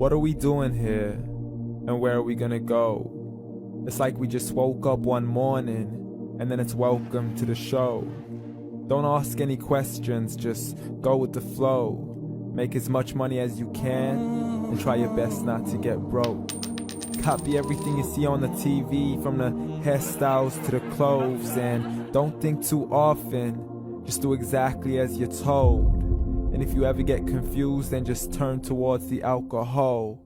What are we doing here? And where are we gonna go? It's like we just woke up one morning and then it's welcome to the show. Don't ask any questions, just go with the flow. Make as much money as you can and try your best not to get broke. Copy everything you see on the TV, from the hairstyles to the clothes, and don't think too often, just do exactly as you're told. And if you ever get confused, then just turn towards the alcohol.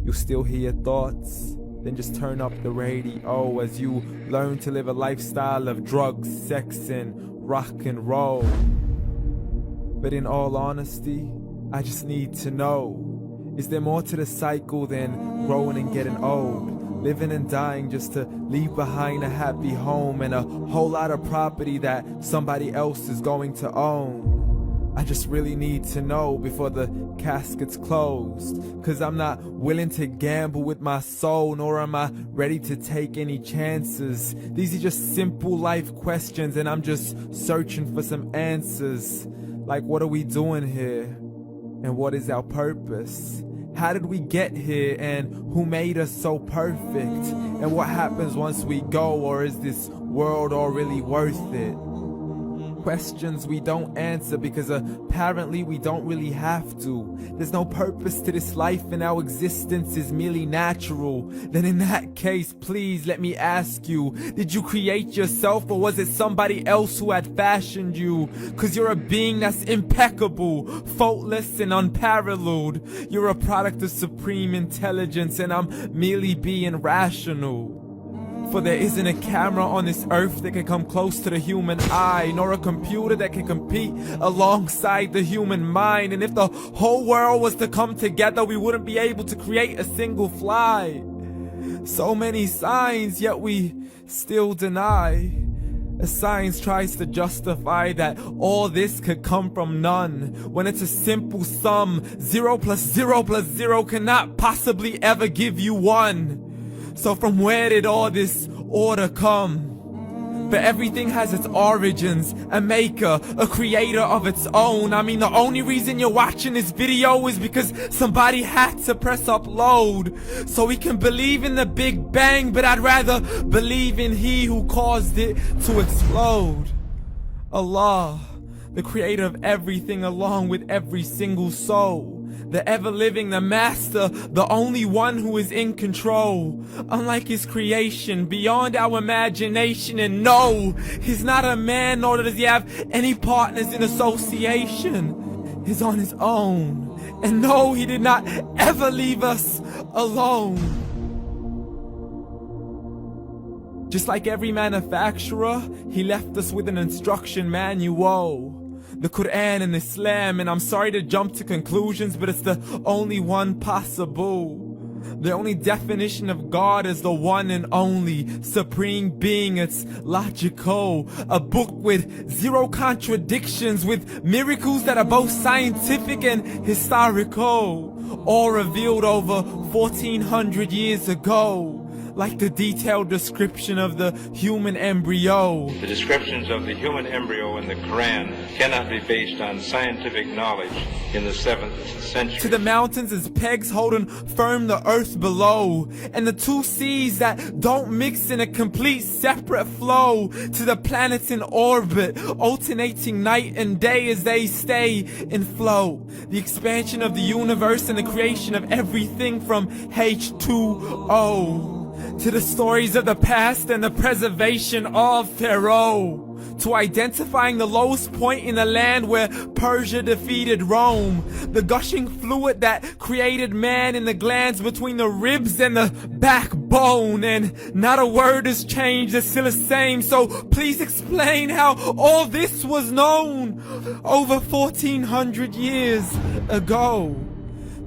You'll still hear your thoughts, then just turn up the radio as you learn to live a lifestyle of drugs, sex, and rock and roll. But in all honesty, I just need to know, is there more to the cycle than growing and getting old? Living and dying just to leave behind a happy home and a whole lot of property that somebody else is going to own. I just really need to know before the casket's closed, 'cause I'm not willing to gamble with my soul, nor am I ready to take any chances. These are just simple life questions and I'm just searching for some answers. Like, what are we doing here? And what is our purpose? How did we get here, and who made us so perfect? And what happens once we go, or is this world all really worth it? Questions we don't answer because apparently we don't really have to. There's no purpose to this life and our existence is merely natural. Then in that case, please let me ask you, did you create yourself, or was it somebody else who had fashioned you? 'Cause you're a being that's impeccable, faultless and unparalleled. You're a product of supreme intelligence and I'm merely being rational. For there isn't a camera on this earth that can come close to the human eye, nor a computer that can compete alongside the human mind. And if the whole world was to come together, we wouldn't be able to create a single fly. So many signs, yet we still deny. As science tries to justify that all this could come from none, when it's a simple sum. 0 plus 0 plus 0 cannot possibly ever give you 1. So from where did all this order come? But everything has its origins, a maker, a creator of its own. I mean, the only reason you're watching this video is because somebody had to press upload. So we can believe in the Big Bang, but I'd rather believe in He who caused it to explode. Allah, the creator of everything along with every single soul. The ever-living, the master, the only one who is in control. Unlike his creation, beyond our imagination. And no, he's not a man, nor does he have any partners in association. He's on his own. And no, he did not ever leave us alone. Just like every manufacturer, he left us with an instruction manual. The Quran and Islam, and I'm sorry to jump to conclusions, but it's the only one possible. The only definition of God is the one and only supreme being. It's logical, a book with 0 contradictions, with miracles that are both scientific and historical, all revealed over 1400 years ago. Like the detailed description of the human embryo. The descriptions of the human embryo in the Quran cannot be based on scientific knowledge in the 7th century. To the mountains as pegs holding firm the earth below, and the 2 seas that don't mix in a complete separate flow. To the planets in orbit, alternating night and day as they stay in flow. The expansion of the universe and the creation of everything from H2O. To the stories of the past and the preservation of Pharaoh. To identifying the lowest point in the land where Persia defeated Rome. The gushing fluid that created man in the glands between the ribs and the backbone. And not a word has changed, it's still the same. So please explain how all this was known over 1400 years ago.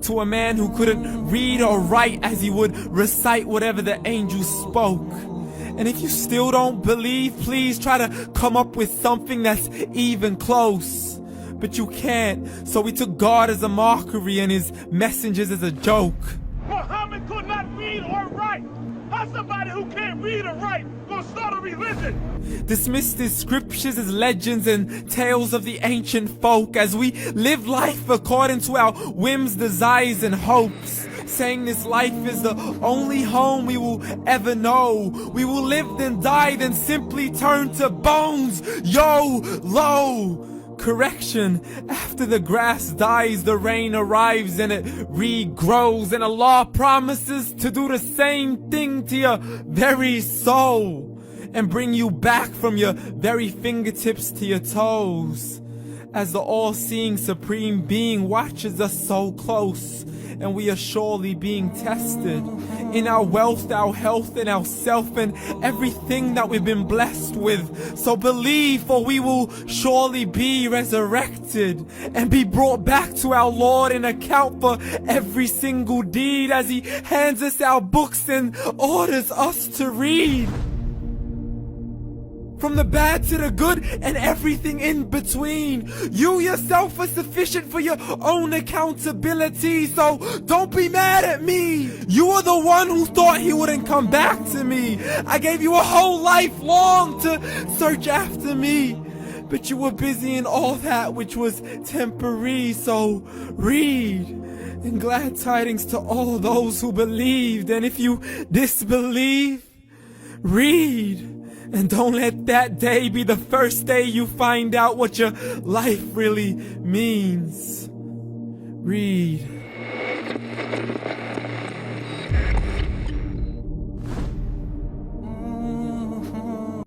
To a man who couldn't read or write as he would recite whatever the angels spoke. And if you still don't believe, please try to come up with something that's even close. But you can't, so we took God as a mockery and his messengers as a joke. Muhammad could not read or write. How's somebody who can't read or write gonna start a religion? Dismissed his scriptures as legends and tales of the ancient folk as we live life according to our whims, desires, and hopes. saying this life is the only home we will ever know. We will live then die, then simply turn to bones. YOLO! Correction, after the grass dies, the rain arrives and it regrows, and Allah promises to do the same thing to your very soul and bring you back from your very fingertips to your toes, as the all-seeing supreme being watches us so close, and we are surely being tested in our wealth, our health, and our self, and everything that we've been blessed with. So believe, for we will surely be resurrected and be brought back to our Lord and account for every single deed, as He hands us our books and orders us to read. From the bad to the good and everything in between. You yourself are sufficient for your own accountability, so don't be mad at me. You are the one who thought He wouldn't come back to me. I gave you a whole life long to search after me, but you were busy in all that which was temporary. So read, and glad tidings to all those who believed. And if you disbelieve, read. And don't let that day be the first day you find out what your life really means. Read.